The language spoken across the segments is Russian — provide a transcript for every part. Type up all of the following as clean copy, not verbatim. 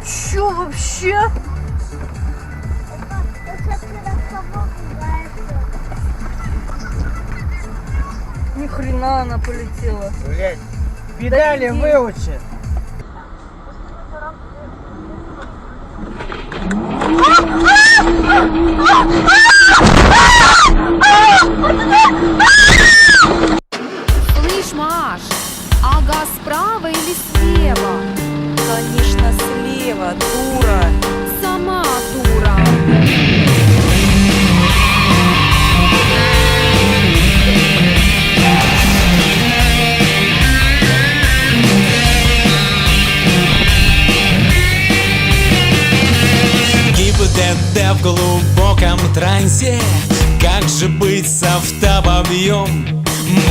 чё вообще? Ни хрена она полетела. Блять, педали Да выучи. Слышь, Маш, а газ справа или слева? Конечно, слева, дура. Сама дура. ГИБДД в глубоком трансе. Как же быть с автоподъем?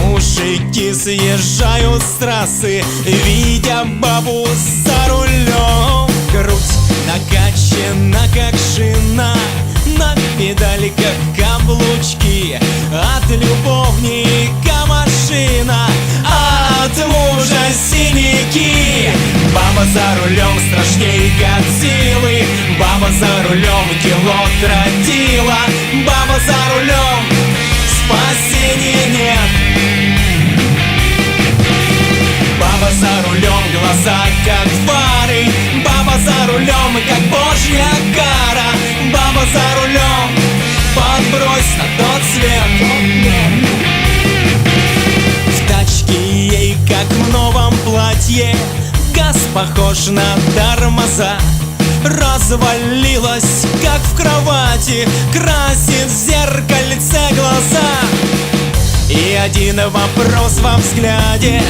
Мужики съезжают с трассы, видя бабу за рулем. Грудь накачана, как шина, на педальках каблучки. От любовника машина, а от мужа синяки. Баба за рулем страшней Годзиллы. Баба за рулем кило тротила. Баба за рулем спасения нет. Баба за рулем, глаза как фары. Баба за рулем, как божья кара. Баба за рулем, подбрось на тот свет. В тачке ей, как в новом платье, газ похож на тормоза. Развалилась, как в кровати, красит в зеркальце глаза. И один вопрос во взгляде: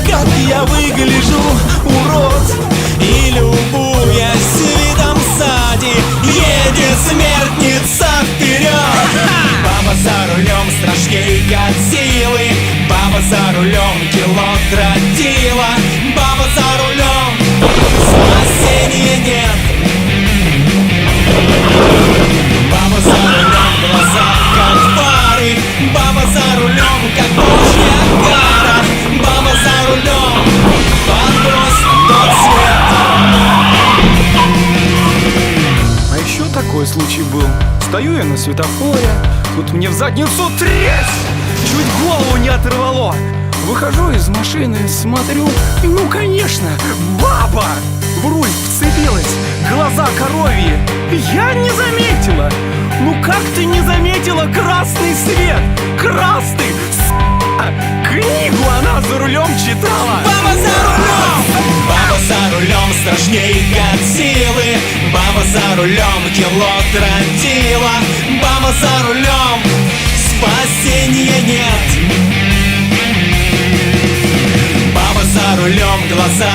как я выгляжу, урод? И любуясь видом сзади, едет смертница вперед. Баба за рулем страшней Годзиллы. Баба за рулем кило тротила. Баба за рулем спасения нет. Баба за рулем, глаза как фары. Баба за рулем, как божья кара. Баба за рулем, подбрось на тот свет. А еще такой случай был. Стою я на светофоре, тут мне в задницу тресь! Чуть голову не оторвало. Выхожу из машины, смотрю, ну конечно, баба! В руль вцепилась, глаза коровьи. Я не заметила. Ну как ты не заметила красный свет? Красный, книгу она за рулем читала. Баба за рулем! Баба за рулем страшней Годзиллы. Баба за рулем кило тротила. Баба за рулем спасения нет. Баба за рулем, глаза